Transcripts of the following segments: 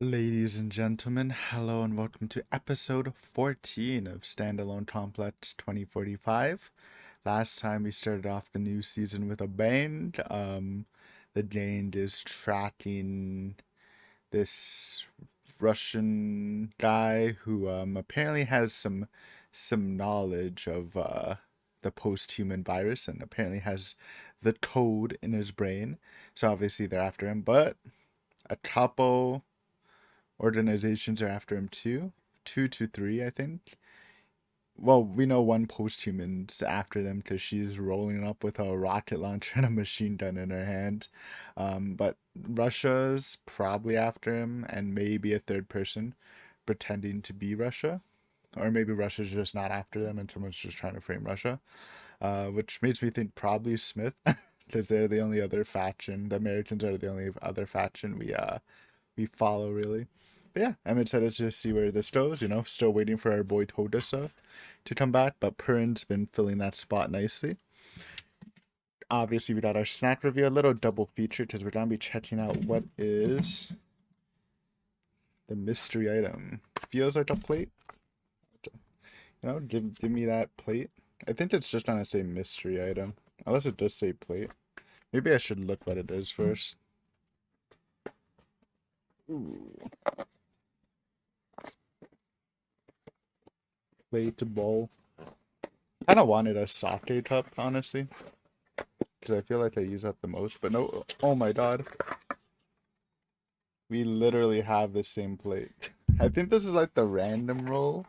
Ladies and gentlemen, hello and welcome to episode 14 of Standalone Complex 2045. Last time we started off the new season with a bang. The Dane is tracking this Russian guy who apparently has some knowledge of the post-human virus and apparently has the code in his brain. So obviously they're after him, but a couple organizations are after him too. Two to three, I think. Well, we know one post-human's after them because she's rolling up with a rocket launcher and a machine gun in her hand. But Russia's probably after him, and maybe a third person pretending to be Russia. Or maybe Russia's just not after them and someone's just trying to frame Russia. Which makes me think probably Smith, because they're the only other faction. The Americans are the only other faction we follow really. But yeah, I'm excited to see where this goes. Still waiting for our boy Todasa to come back, but Purin's been filling that spot nicely. Obviously, we got our snack review, a little double feature because we're gonna be checking out what is the mystery item. Feels like a plate. Give me that plate. I think it's just gonna say mystery item, unless it does say plate. Maybe I should look what it is first. Ooh, plate bowl. Kind of wanted a sake cup, honestly, because I feel like I use that the most. But no, oh my god, we literally have the same plate. I think this is like the random roll,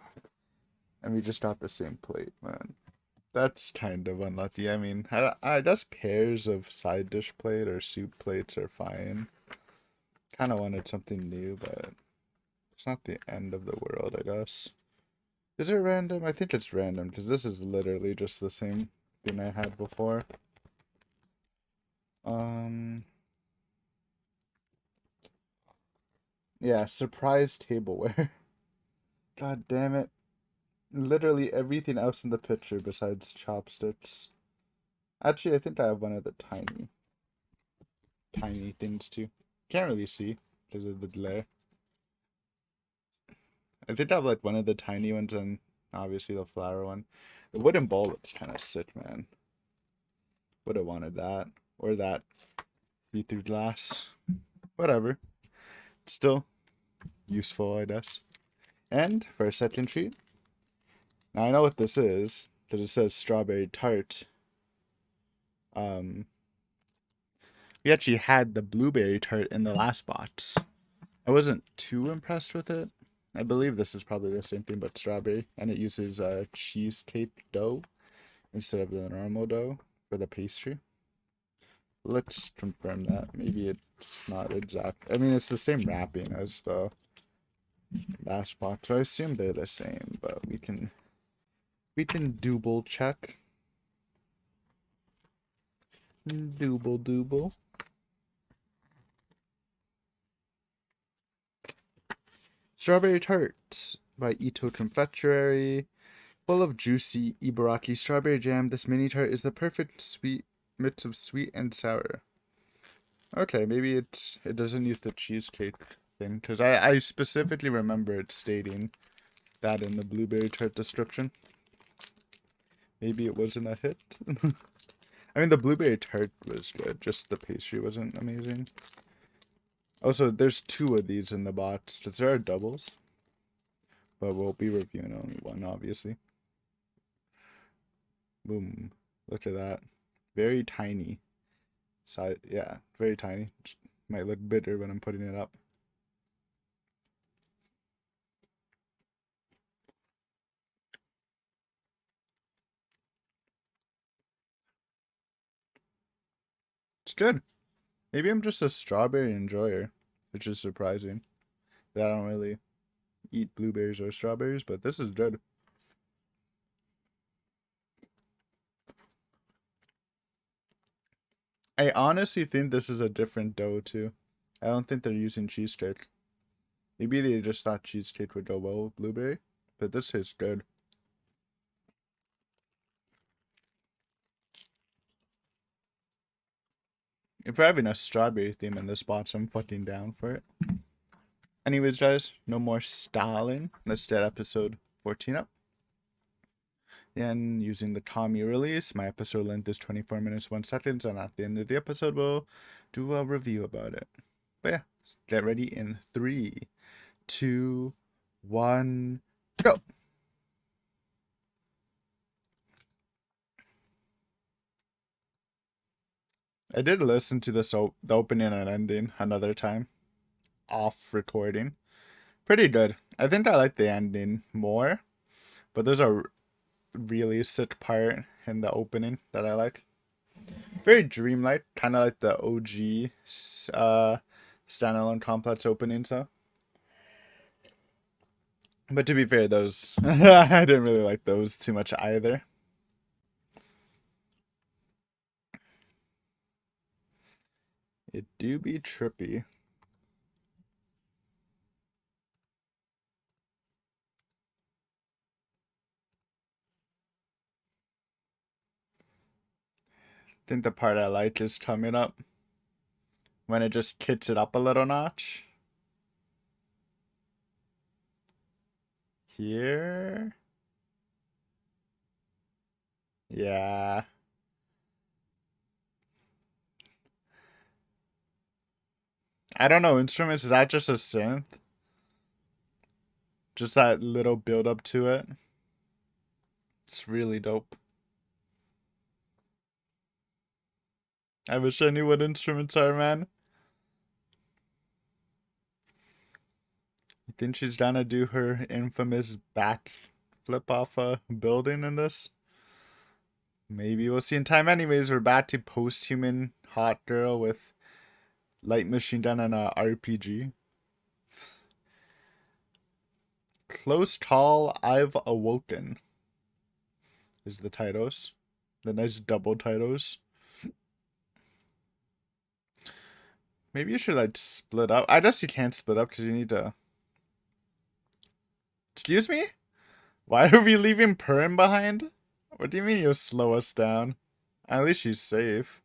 and we just got the same plate, man. That's kind of unlucky. I mean, I guess pairs of side dish plate or soup plates are fine. Kind of wanted something new, but it's not the end of the world, I guess. Is it random? I think it's random because this is literally just the same thing I had before. Um, yeah, surprise tableware. God damn it. Literally everything else in the picture besides chopsticks. Actually, I think I have one of the tiny things too. Can't really see because of the glare. I think I have like one of the tiny ones and obviously the flower one. The wooden bowl looks kind of sick, man. Would have wanted that. Or that see-through glass. Whatever. Still useful, I guess. And for a second treat, now I know what this is because it says strawberry tart. Um, we actually had the blueberry tart in the last box. I wasn't too impressed with it. I believe this is probably the same thing but strawberry, and it uses cheesecake dough instead of the normal dough for the pastry. Let's confirm that. Maybe it's not exact. I mean, it's the same wrapping as the last box, so I assume they're the same, but we can double check. Double. Strawberry Tart by Ito Confectionery. Full of juicy Ibaraki strawberry jam, this mini tart is the perfect sweet mix of sweet and sour. Okay, maybe it doesn't use the cheesecake thing, because I specifically remember it stating that in the blueberry tart description. Maybe it wasn't a hit. I mean, the blueberry tart was good, just the pastry wasn't amazing. Also, there's two of these in the box, because there are doubles. But we'll be reviewing only one, obviously. Boom. Look at that. Very tiny. Size, yeah, very tiny. Might look bitter when I'm putting it up. It's good. Maybe I'm just a strawberry enjoyer, which is surprising. That I don't really eat blueberries or strawberries, but this is good. I honestly think this is a different dough too. I don't think they're using cheesecake. Maybe they just thought cheesecake would go well with blueberry, but this is good. If we're having a strawberry theme in this box, I'm fucking down for it. Anyways, guys, no more stalling. Let's get episode 14 up. And using the Tommy release, my episode length is 24 minutes 1 second, and at the end of the episode, we'll do a review about it. But yeah, get ready in 3, 2, 1, go! I did listen to the opening and ending another time, off recording. Pretty good. I think I like the ending more, but there's a really sick part in the opening that I like. Very dreamlike, kind of like the OG standalone complex opening. So, but to be fair, those I didn't really like those too much either. It do be trippy. I think the part I like is coming up when it just kits it up a little notch. Here. Yeah. I don't know, instruments, is that just a synth? Just that little build up to it. It's really dope. I wish I knew what instruments are, man. You think she's gonna do her infamous back flip off a building in this? Maybe we'll see in time. Anyways, we're back to post-human hot girl with light machine gun and a RPG. Close call, I've awoken is the titles. The nice double titles. Maybe you should like split up. I guess you can't split up because you need to. Excuse me? Why are we leaving Perrin behind? What do you mean you'll slow us down? At least she's safe.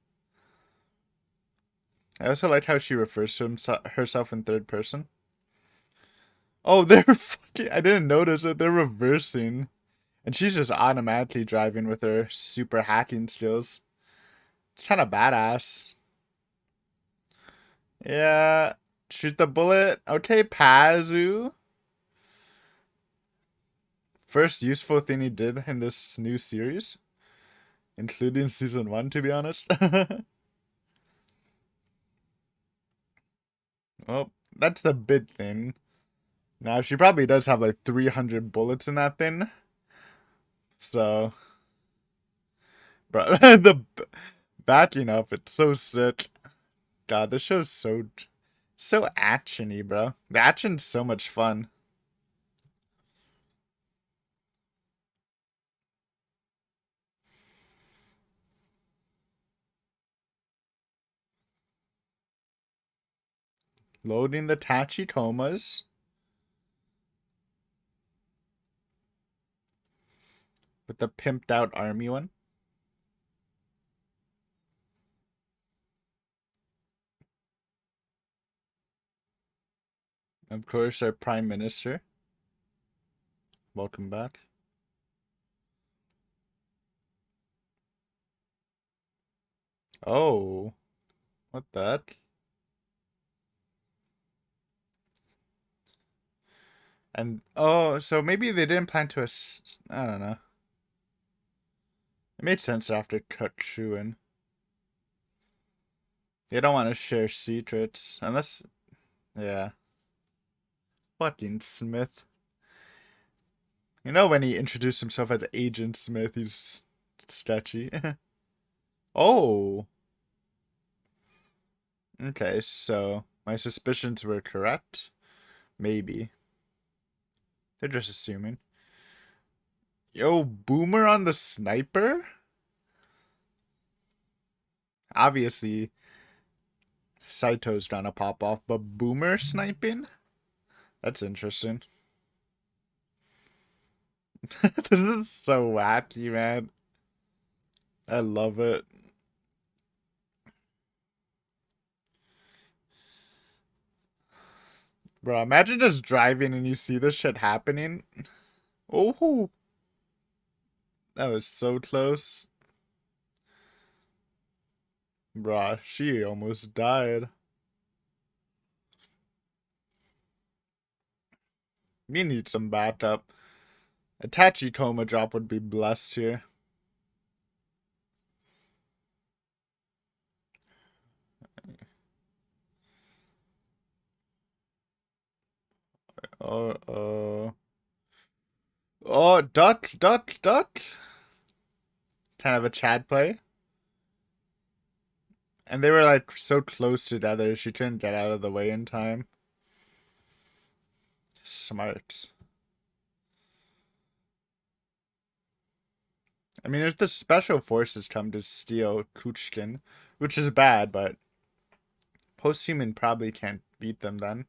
I also like how she refers to herself in third person. Oh, they're fucking. I didn't notice it. They're reversing. And she's just automatically driving with her super hacking skills. It's kind of badass. Yeah. Shoot the bullet. Okay, Pazu. First useful thing he did in this new series. Including season 1, to be honest. Oh, that's the big thing. Now, she probably does have like 300 bullets in that thing. So. Bro, the backing up, it's so sick. God, this show's so actiony, bro. The action's so much fun. Loading the Tachikomas. With the pimped out army one. Of course, our Prime Minister. Welcome back. Oh. What that? And, oh, so maybe they didn't plan to... I don't know. It made sense after Kutchuin. They don't want to share secrets. Unless... Yeah. Fucking Smith. You know when he introduced himself as Agent Smith, he's sketchy. Oh. Okay, so my suspicions were correct. Maybe. They're just assuming. Yo, Boomer on the sniper? Obviously, Saito's gonna pop off, but Boomer sniping? That's interesting. This is so wacky, man. I love it. Bro, imagine just driving and you see this shit happening. Oh, that was so close. Bruh, she almost died. We need some backup. A Tachikoma drop would be blessed here. Oh, oh, duck, duck, duck. Kind of a Chad play. And they were like so close together, she couldn't get out of the way in time. Smart. I mean, if the special forces come to steal Kuchkin, which is bad, but Posthuman probably can't beat them then.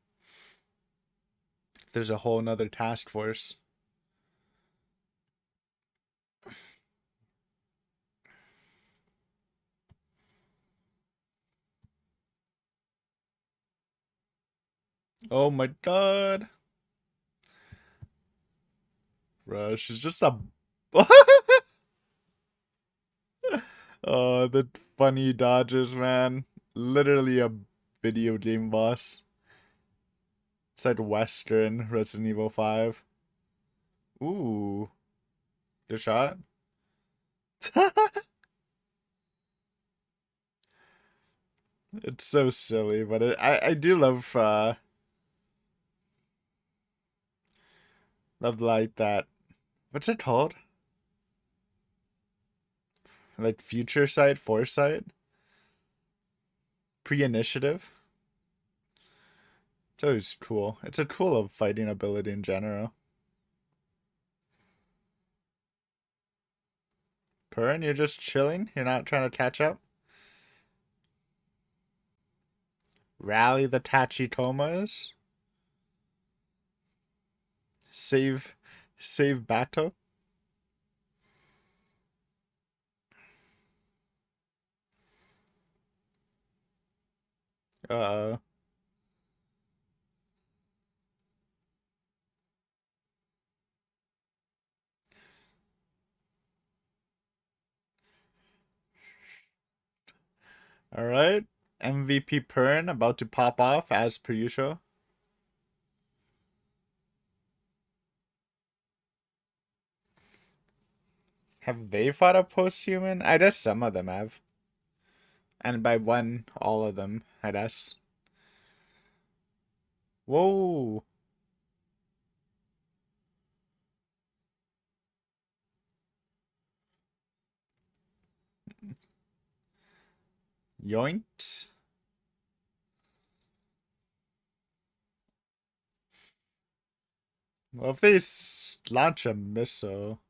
If there's a whole nother task force. Oh my god. Bro, she's just a... Oh, the funny dodges, man. Literally a video game boss. It's like Western Resident Evil 5. Ooh, good shot. It's so silly, but I do love like that. What's it called? Like future sight, foresight, pre-initiative. It's always cool. It's a cool fighting ability in general. Purrin, you're just chilling. You're not trying to catch up. Rally the Tachikomas. Save, save Bato. Uh, all right. MVP Purrin about to pop off as per usual. Have they fought a post-human? I guess some of them have. And by one, all of them, I guess. Whoa. Yoint. Well, if they launch a missile.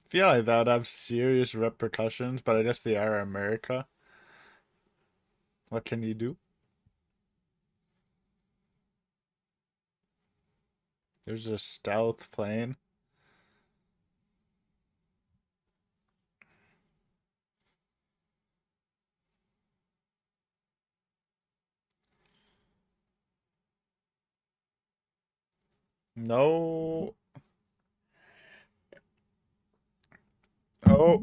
I feel like that would have serious repercussions, but I guess they are America. What can you do? There's a stealth plane. No. Oh.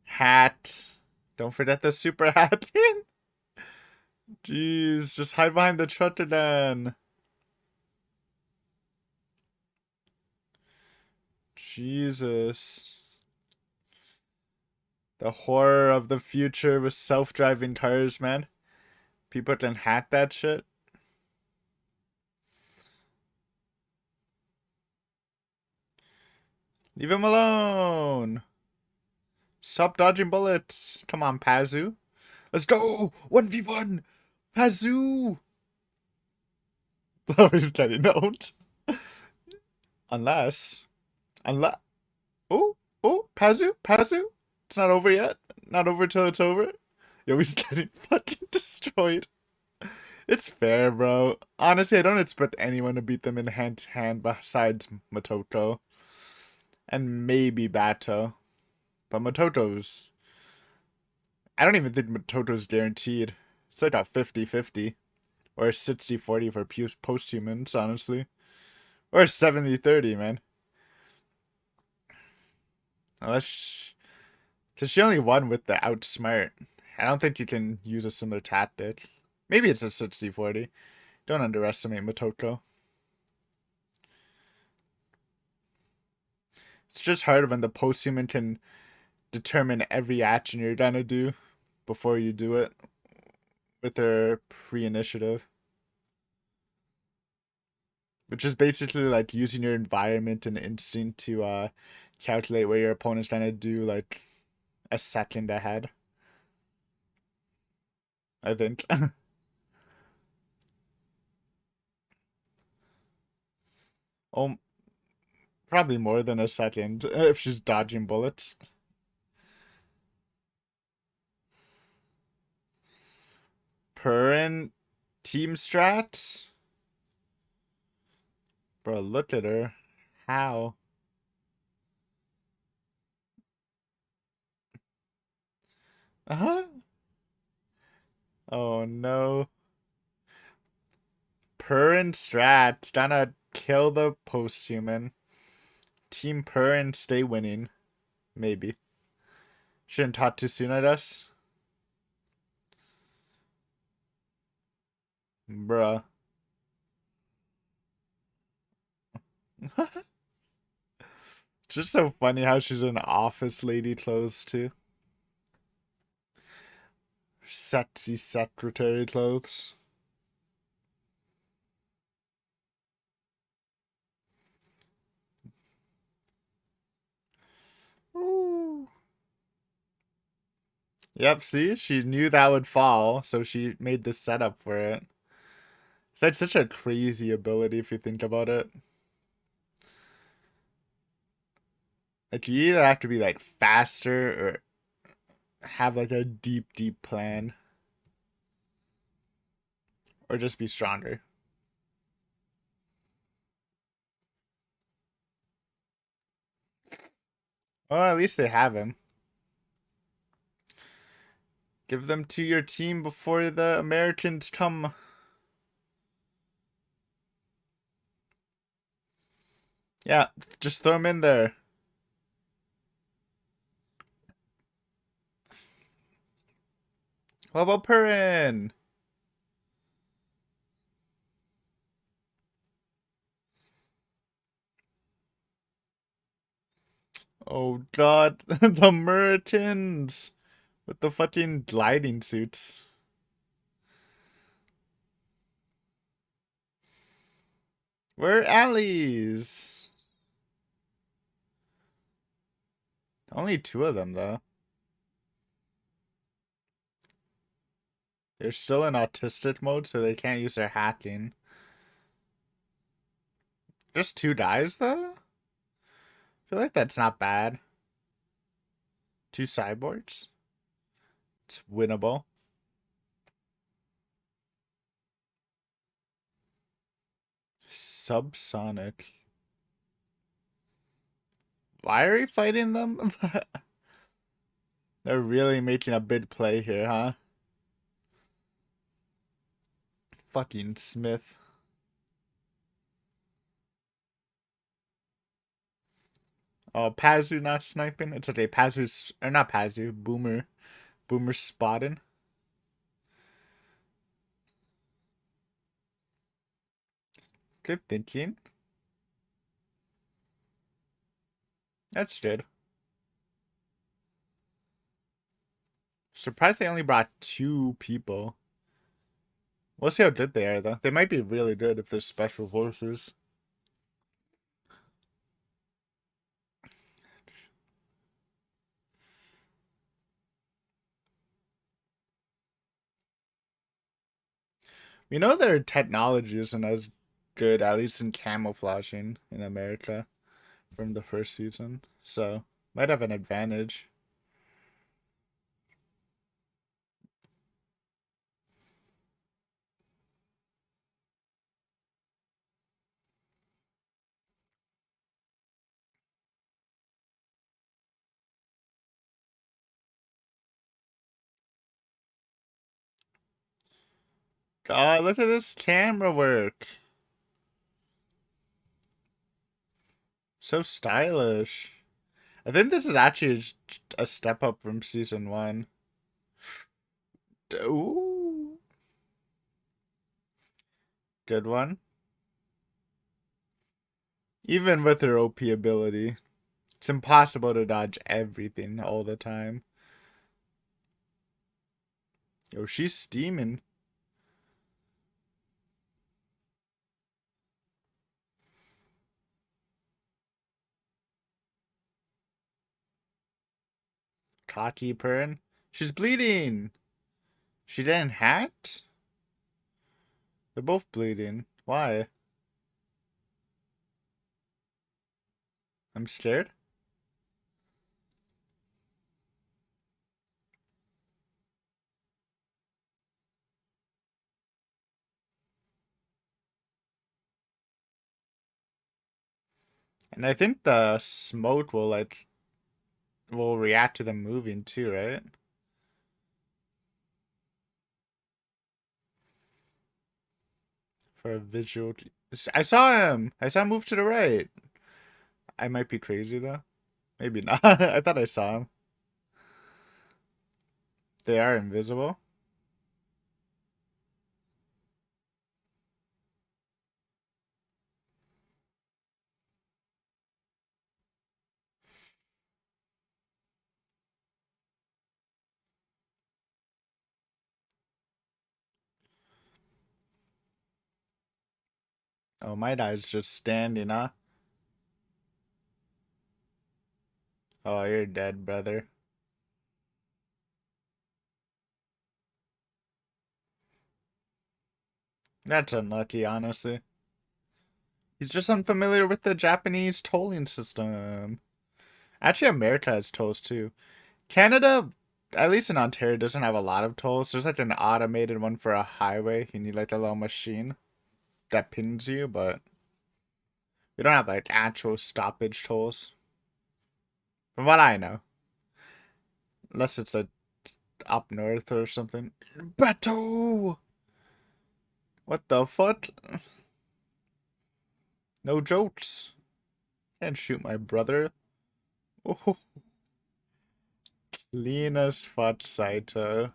Hat. Don't forget the super hat. Jeez, just hide behind the truck then. Jesus. The horror of the future with self-driving cars, man. People can hack that shit. Leave him alone. Stop dodging bullets. Come on, Pazu. Let's go. 1v1. Pazu. Oh, he's getting out. Unless. Unless. Oh, oh, Pazu, Pazu. It's not over yet. Not over till it's over. Yo, he's getting fucking destroyed. It's fair, bro. Honestly, I don't expect anyone to beat them in hand to hand besides Motoko. And maybe Bato. But Motoko's I don't even think Matoto's guaranteed. It's like a 50-50 or a 60-40 for posthumans, honestly. Or a 70-30, man. Unless, because she only won with the outsmart. I don't think you can use a similar tactic. Maybe it's a 60-40. Don't underestimate Motoko. It's just hard when the posthuman can determine every action you're gonna do before you do it with their pre-initiative. Which is basically like using your environment and instinct to calculate what your opponent's gonna do like a second ahead. I think. Oh, probably more than a second if she's dodging bullets. Perrin team strats? Bro, look at her. How? Uh-huh. Oh no. Perrin strats gonna kill the posthuman. Team Perrin stay winning. Maybe. Shouldn't talk too soon at us. Bruh. Just so funny how she's in office lady clothes too. Sexy secretary clothes. Ooh. Yep, see? She knew that would fall, so she made the setup for it. That's such a crazy ability if you think about it. Like, you either have to be, like, faster or have, like, a deep, deep plan. Or just be stronger. Well, at least they have him. Give them to your team before the Americans come. Yeah, just throw him in there. What about Perrin? Oh god, the Americans with the fucking gliding suits. We're allies. Only two of them though. They're still in autistic mode, so they can't use their hacking. Just two guys though? I feel like that's not bad. Two cyborgs? It's winnable. Subsonic. Why are we fighting them? They're really making a big play here, huh? Fucking Smith. Oh, Pazu not sniping? It's okay. Pazu's, or not Pazu, Boomer. Boomer's spotting. Good thinking. That's good. Surprised they only brought two people. We'll see how good they are, though. They might be really good if they're special forces. We know their technology isn't as good, at least in camouflaging in America from the first season. So, might have an advantage. God, look at this camera work. So stylish. I think this is actually a step up from season one. Ooh, good one. Even with her OP ability, it's impossible to dodge everything all the time. Yo, she's steaming. Cocky Pern. She's bleeding. She didn't hat? They're both bleeding. Why? I'm scared. And I think the smoke will react to them moving too, right? For a visual. I saw him. I saw him move to the right. I might be crazy though. Maybe not. I thought I saw him. They are invisible. Oh, my guy's just standing, huh? Oh, you're dead, brother. That's unlucky, honestly. He's just unfamiliar with the Japanese tolling system. Actually, America has tolls too. Canada, at least in Ontario, doesn't have a lot of tolls. There's like an automated one for a highway. You need like a little machine that pins you, but we don't have like actual stoppage tolls. From what I know. Unless it's a up north or something. Bateau! What the fuck? No jokes. Can't shoot my brother. Oh, clean as fuck, Saito.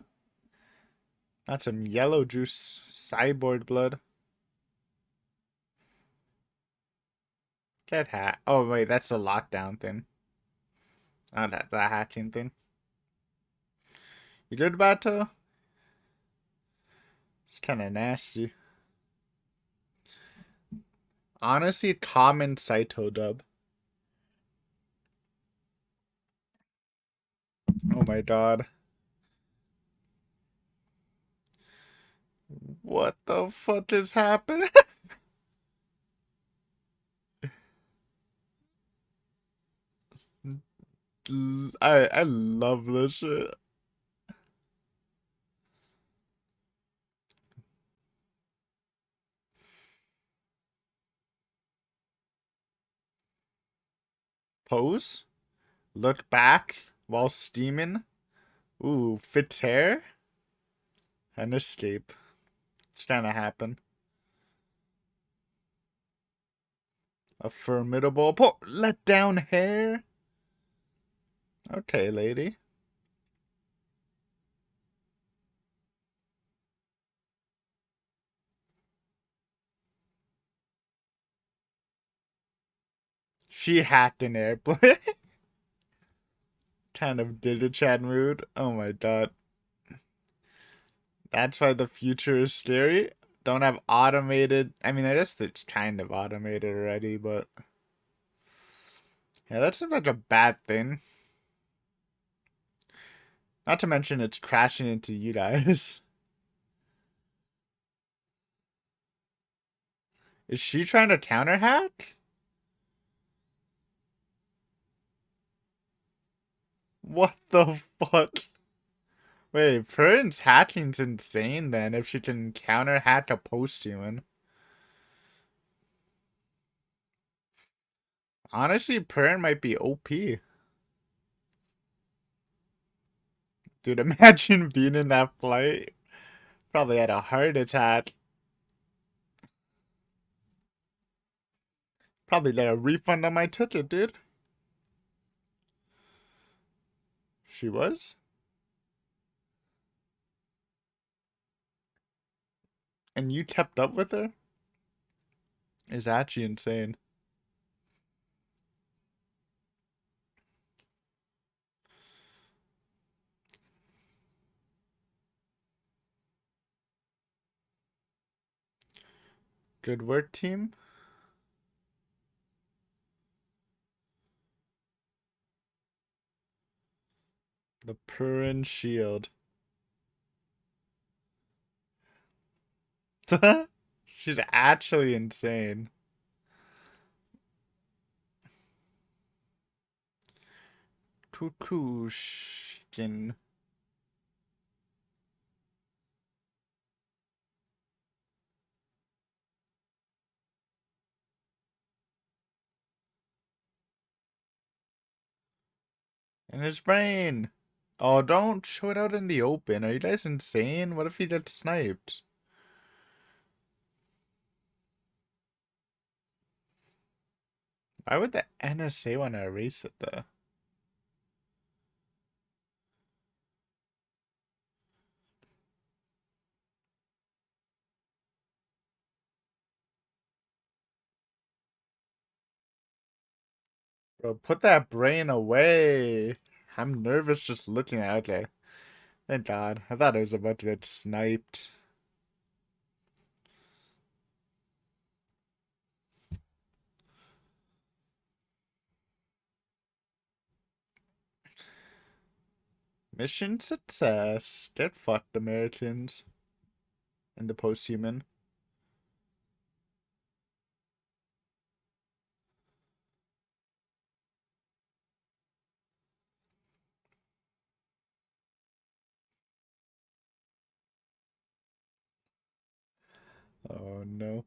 That's some yellow juice. Cyborg blood. Get hat. Oh, wait, that's the lockdown thing. Oh, the hatching thing. You good, Bato? It's kind of nasty. Honestly, common Saito dub. Oh my god. What the fuck is happening? I love this shit. Pose. Look back while steaming. Ooh, fits hair. And escape. It's gonna happen. A formidable let down hair. Okay, lady. She hacked an airplane. Kind of did a Chad mood. Oh my god. That's why the future is scary. Don't have automated. I mean, I guess it's kind of automated already, but yeah, that seems like a bad thing. Not to mention it's crashing into you guys. Is she trying to counter hack? What the fuck? Wait, Prince hacking's insane then if she can counter hack a post-human. Honestly, Pern might be OP. Dude, imagine being in that flight Probably had a heart attack. Probably get a refund on my ticket, dude. She was? And you kept up with her? Is actually insane. Good work, team. The Purin Shield. She's actually insane. Kukushkin. In his brain. Oh, don't show it out in the open. Are you guys insane? What if he gets sniped? Why would the NSA want to erase it, though? Bro, put that brain away. I'm nervous just looking at it. Thank God. I thought I was about to get sniped. Mission success. Get fucked, Americans. And the post-human. Oh no.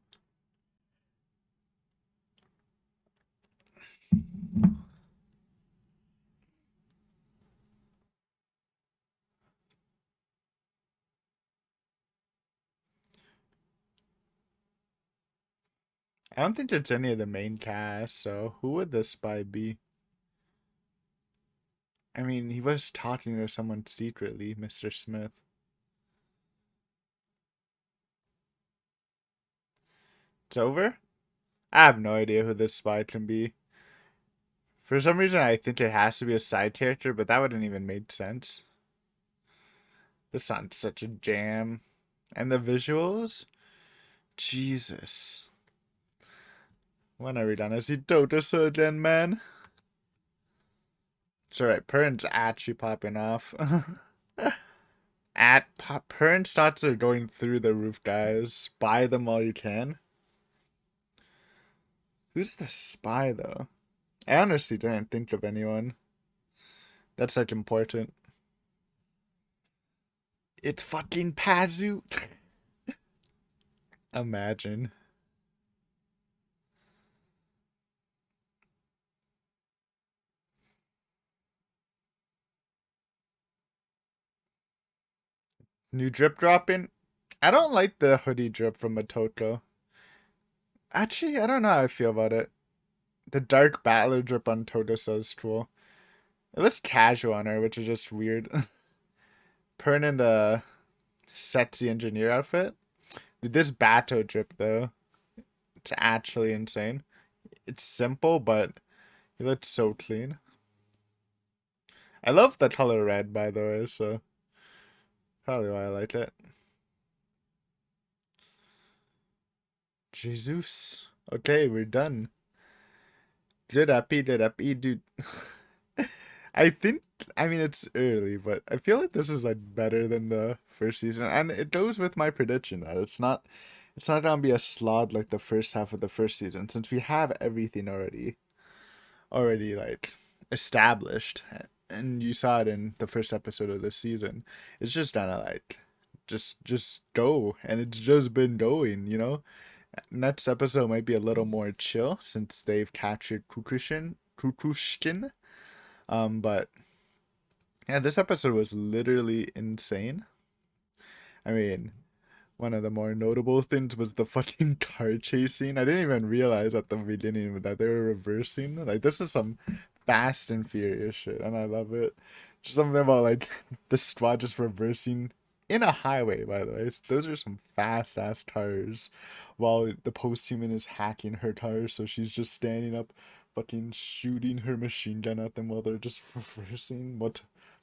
I don't think it's any of the main cast, so who would the spy be? I mean, he was talking to someone secretly, Mr. Smith. It's over? I have no idea who this spy can be. For some reason, I think it has to be a side character, but that wouldn't even make sense. This sounds such a jam. And the visuals? Jesus. When are we done? I see Dota again, man. It's alright, Pern's actually popping off. Pern stats are going through the roof, guys. Buy them while you can. Who's the spy, though? I honestly didn't think of anyone. That's like important. It's fucking Pazu. Imagine. New drip dropping? I don't like the hoodie drip from Motoko. Actually, I don't know how I feel about it. The dark battler drip on Totosa is cool. It looks casual on her, which is just weird. Pern in the sexy engineer outfit. Dude, this Bato drip, though, it's actually insane. It's simple, but it looks so clean. I love the color red, by the way, so probably why I like it. Jesus. Okay, we're done. Good happy, dude. I think, I mean, it's early, but I feel like this is like better than the first season, and it goes with my prediction that it's not gonna be a slog like the first half of the first season, since we have everything already like established, and you saw it in the first episode of this season. It's just gonna like just go, and it's just been going, you know. Next episode might be a little more chill since they've captured Kukushkin. But yeah, this episode was literally insane. I mean, one of the more notable things was the fucking car chasing. I didn't even realize at the beginning that they were reversing. Like this is some fast and furious shit, and I love it. Just something about like the squad just reversing in a highway. By the way, those are some fast ass cars, while the post-human is hacking her cars. So she's just standing up, fucking shooting her machine gun at them while they're just reversing. What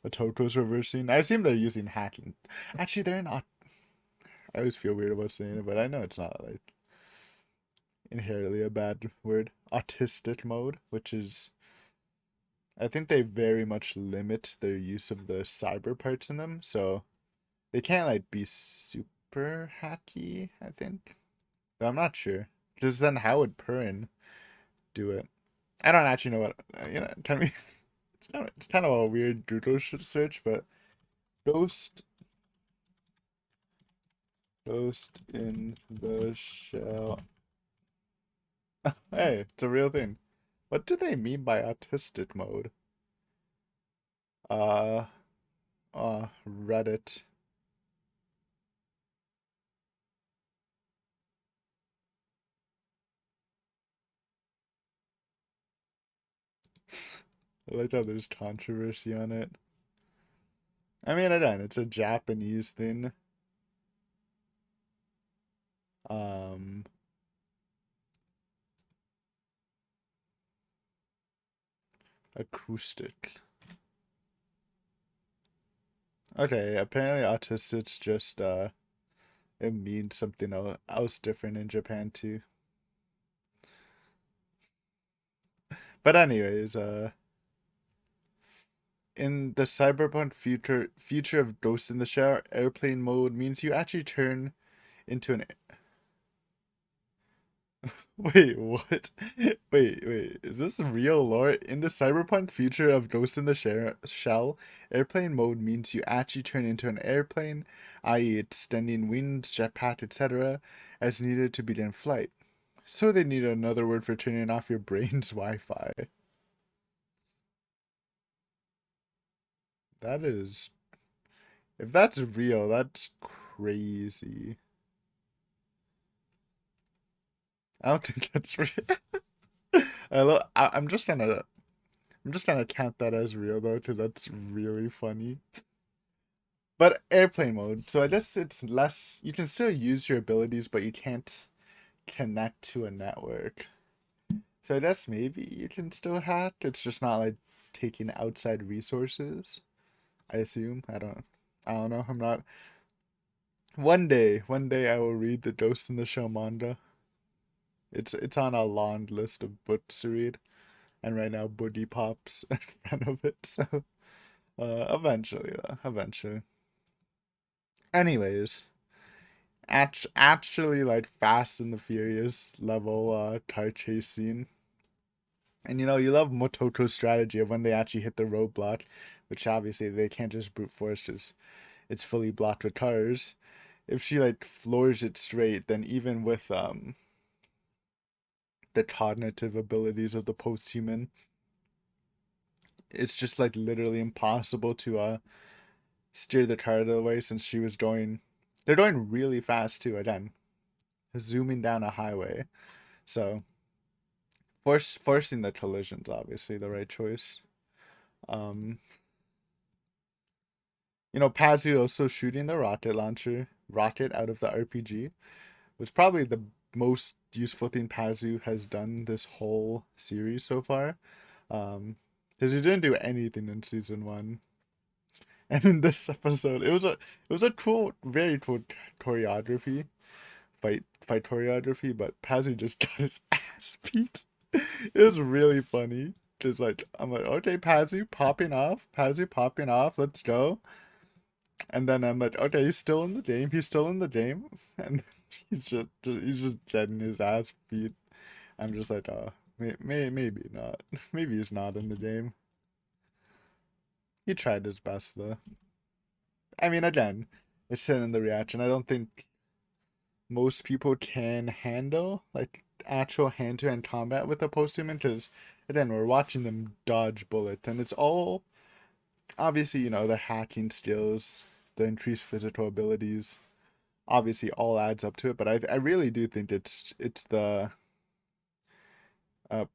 Toko's reversing? I assume they're using hacking. Actually, they're not. I always feel weird about saying it, but I know it's not like inherently a bad word. Autistic mode, which is I think they very much limit their use of the cyber parts in them, so they can't like be super hacky, I think. But I'm not sure. Because then how would Purin do it? I don't actually know what tell me it's kind of a weird Google search, but ghost ghost in the shell. Hey, it's a real thing. What do they mean by autistic mode? Uh, Reddit. I like how there's controversy on it. I mean, again, it's a Japanese thing. Um, Acoustic. Okay, apparently autistic's just it means something else different in Japan too. But anyways, in the cyberpunk future of Ghost in the Shell, airplane mode means you actually turn into an wait, what? Wait. Is this real lore? In the cyberpunk future of Ghost in the Shell, airplane mode means you actually turn into an airplane, i.e., extending wings, jetpack, etc., as needed to begin flight. So they need another word for turning off your brain's Wi-Fi. That is, if that's real, that's crazy. I don't think that's real. I'm just gonna count that as real though, because that's really funny. But airplane mode, so I guess it's less. You can still use your abilities, but you can't connect to a network. So I guess maybe you can still hack. It's just not like taking outside resources. I assume. I don't know. I'm not. One day I will read the Ghost in the Shell manga. It's on a long list of books to read, and right now Boogie Pop's in front of it. So eventually, though, eventually. Anyways, actually like Fast and the Furious level car chase scene. And you love Motoko's strategy of when they actually hit the roadblock, which obviously they can't just brute force because it's fully blocked with cars. If she like floors it straight, then even with the cognitive abilities of the post-human, it's just like literally impossible to steer the car out of the way since she was going. They're going really fast too. Again, zooming down a highway, so forcing the collisions obviously the right choice. Um, Pazu also shooting the rocket out of the RPG was probably the most useful thing Pazu has done this whole series so far. Because he didn't do anything in season one, and in this episode, it was a cool, very cool choreography, fight choreography. But Pazu just got his ass beat. It was really funny. Just like I'm like, okay, Pazu popping off, let's go. And then I'm like, okay, he's still in the game. He's still in the game, and he's just getting his ass beat. I'm just like, maybe not. Maybe he's not in the game. He tried his best though. I mean, again, it's still in the reaction. I don't think most people can handle like actual hand-to-hand combat with a post-human because again, we're watching them dodge bullets, and it's all obviously the hacking skills, the increased physical abilities. obviously all adds up to it, but I really do think it's the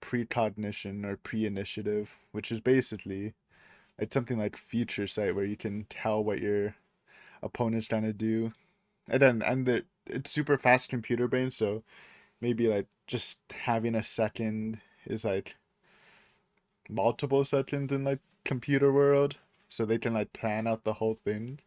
precognition or pre-initiative, which is basically it's something like future sight where you can tell what your opponent's trying to do, and then it's super fast computer brain, so maybe like just having a second is like multiple seconds in like computer world, so they can like plan out the whole thing.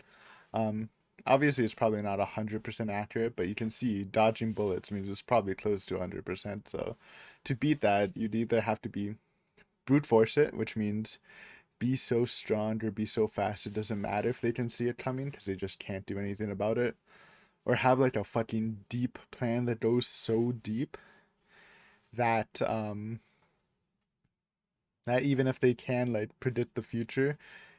Um, Obviously it's probably not 100% accurate, but you can see dodging bullets means it's probably close to 100%. So to beat that, you'd either have to be brute force it, which means be so strong or be so fast it doesn't matter if they can see it coming because they just can't do anything about it, or have like a fucking deep plan that goes so deep that that even if they can like predict the future,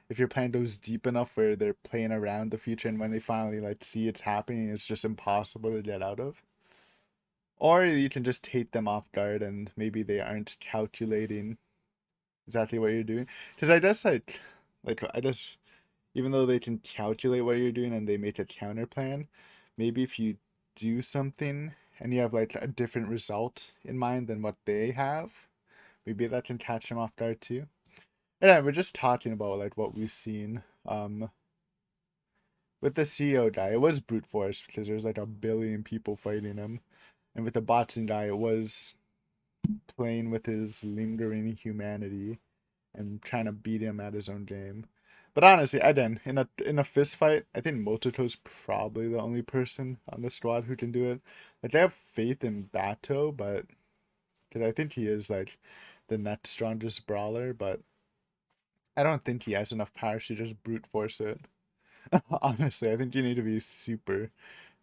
if your plan goes deep enough where they're playing around the future and when they finally like see it's happening, it's just impossible to get out of. Or you can just take them off guard and maybe they aren't calculating exactly what you're doing. Because I guess like I just even though they can calculate what you're doing and they make a counter plan, maybe if you do something and you have like a different result in mind than what they have, maybe that can catch them off guard too. Yeah, we're just talking about like what we've seen. With the CEO guy, it was brute force because there's like a billion people fighting him, and with the boxing guy, it was playing with his lingering humanity and trying to beat him at his own game. But honestly, again, in a fist fight, I think Mototo's probably the only person on the squad who can do it. Like I have faith in Bato, but because I think he is like the next strongest brawler, but I don't think he has enough power to just brute force it. Honestly, I think you need to be super,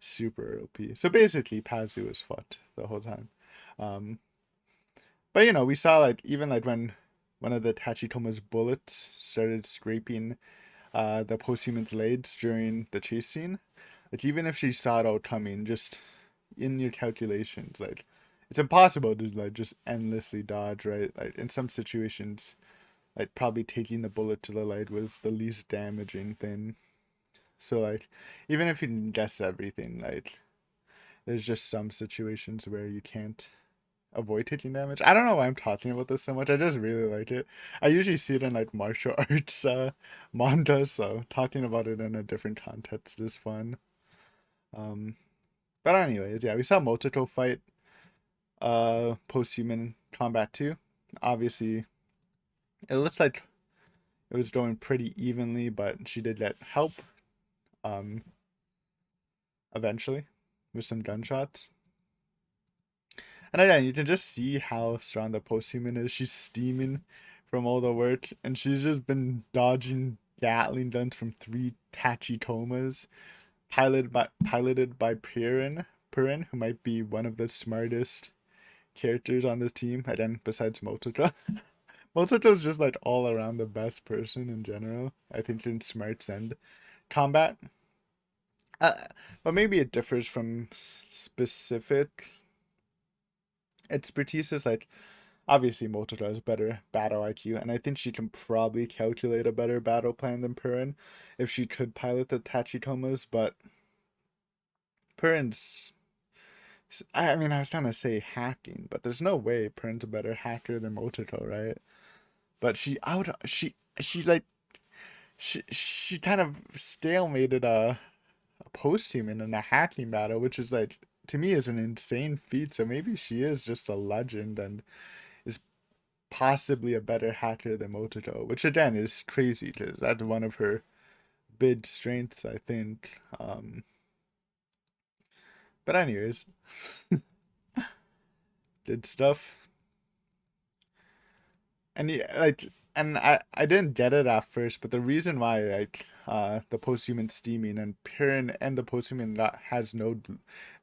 super OP. So basically, Pazu was fucked the whole time. Um, but we saw like even like when one of the Tachitoma's bullets started scraping the posthuman's legs during the chase scene. Like even if she saw it all coming, just in your calculations, like it's impossible to like just endlessly dodge, right? Like in some situations, like probably taking the bullet to the leg was the least damaging thing. So like even if you can guess everything, like there's just some situations where you can't avoid taking damage. I don't know why I'm talking about this so much. I just really like it. I usually see it in like martial arts manga, so talking about it in a different context is fun. Um but anyways, yeah, we saw Motoko fight post-human combat too. Obviously, it looks like it was going pretty evenly, but she did get help um eventually with some gunshots. And again, you can just see how strong the post-human is. She's steaming from all the work, and she's just been dodging Gatling guns from 3 Tachitomas, piloted by Purin, who might be one of the smartest characters on the team. Again, besides Motoko. Motoko's just like all around the best person in general. I think in smarts and combat. Uh, but maybe it differs from specific expertise. Is like obviously Motoko has better battle IQ, and I think she can probably calculate a better battle plan than Purin if she could pilot the Tachitomas, but Purin's I mean I was trying to say hacking, but there's no way Purin's a better hacker than Motoko, right? But she like she kind of stalemated a post human in a hacking battle, which is like to me is an insane feat. So maybe she is just a legend and is possibly a better hacker than Motoko, which again is crazy because that's one of her big strengths, I think. But anyways, good stuff. And yeah, like, and I didn't get it at first, but the reason why like the posthuman steaming and Perrin and the posthuman that has no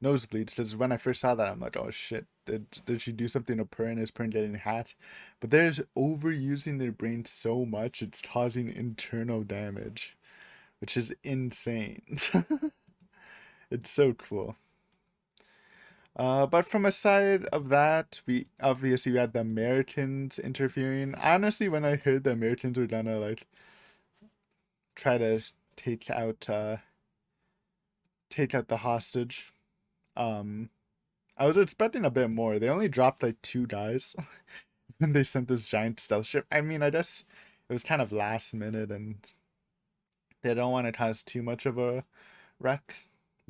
nosebleeds is when I first saw that I'm like, oh shit, did she do something to Perrin? Is Perrin getting hatched? But they're overusing their brain so much it's causing internal damage, which is insane. It's so cool. But from a side of that, we had the Americans interfering. Honestly, when I heard the Americans were gonna like try to take out take out the hostage. Um, I was expecting a bit more. They only dropped like 2 guys when they sent this giant stealth ship. I mean, I guess it was kind of last minute and they don't want to cause too much of a wreck.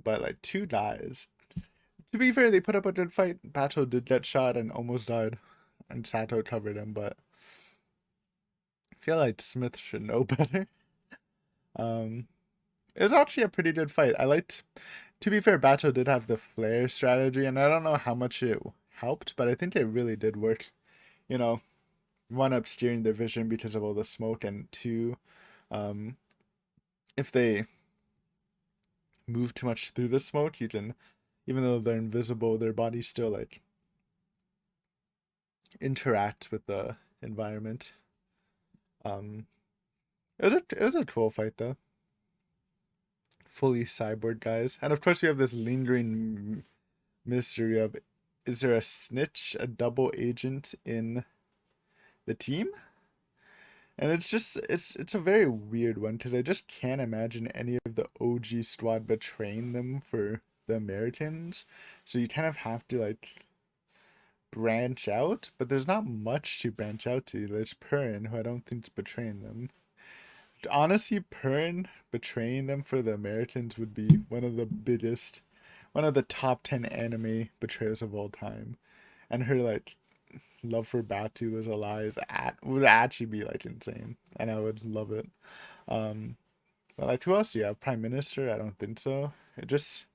But like 2 guys. To be fair, they put up a good fight. Bato did get shot and almost died. And Sato covered him, but I feel like Smith should know better. Um, it was actually a pretty good fight. I liked, to be fair, Bato did have the flare strategy, and I don't know how much it helped, but I think it really did work. You know, one up steering their vision because of all the smoke, and two, um, if they move too much through the smoke, you can, even though they're invisible, their bodies still like interact with the environment. Um, it was a cool fight though. Fully cyborg guys, and of course we have this lingering mystery of, is there a snitch, a double agent in the team? And it's a very weird one because I just can't imagine any of the OG squad betraying them for the Americans. So you kind of have to like branch out, but there's not much to branch out to. There's Perrin, who I don't think's betraying them. Honestly, Perrin betraying them for the Americans would be one of the top 10 anime betrayals of all time. And her like love for Batu as a lie would actually be like insane, and I would love it. Um, but like who else do you have? Prime Minister? I don't think so. It just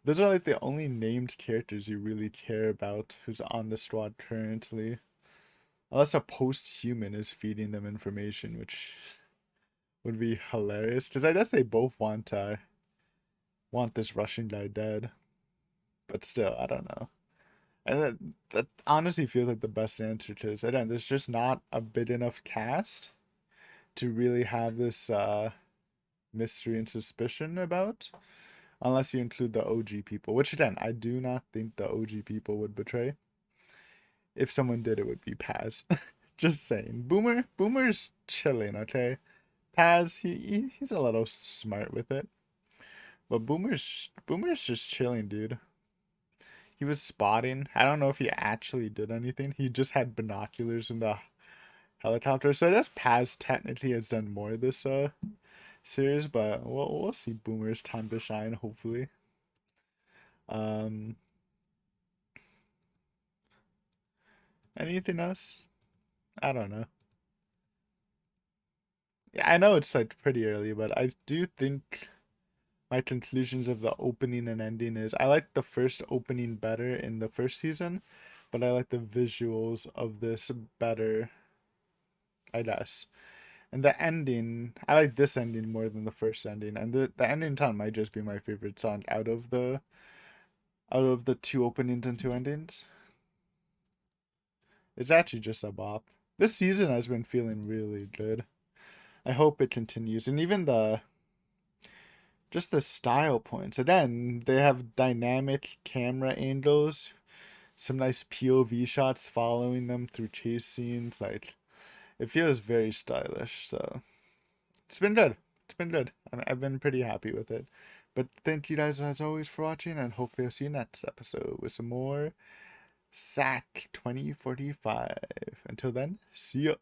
those are like the only named characters you really care about who's on the squad currently, unless a post-human is feeding them information, which would be hilarious. Because I guess they both want this Russian guy dead, but still, I don't know. And that honestly feels like the best answer to this. Again, there's just not a big enough cast to really have this mystery and suspicion about, unless you include the OG people, which again, I do not think the OG people would betray. If someone did, it would be Paz. Just saying. Boomer's chilling, okay? Paz, he's a little smart with it. But Boomer's just chilling, dude. He was spotting. I don't know if he actually did anything. He just had binoculars in the helicopter. So I guess Paz technically has done more this series, but we'll see Boomer's time to shine, hopefully. Um, anything else? I don't know. Yeah, I know it's like pretty early, but I do think my conclusions of the opening and ending is I like the first opening better in the first season, but I like the visuals of this better, I guess. And the ending, I like this ending more than the first ending, and the ending song might just be my favorite song out of the 2 openings and 2 endings. It's actually just a bop. This season has been feeling really good. I hope it continues, and even the just the style points. And then they have dynamic camera angles, some nice POV shots following them through chase scenes. Like it feels very stylish. So it's been good. It's been good. I've been pretty happy with it. But thank you guys as always for watching, and hopefully I'll see you next episode with some more SAC 2045. Until then, see ya.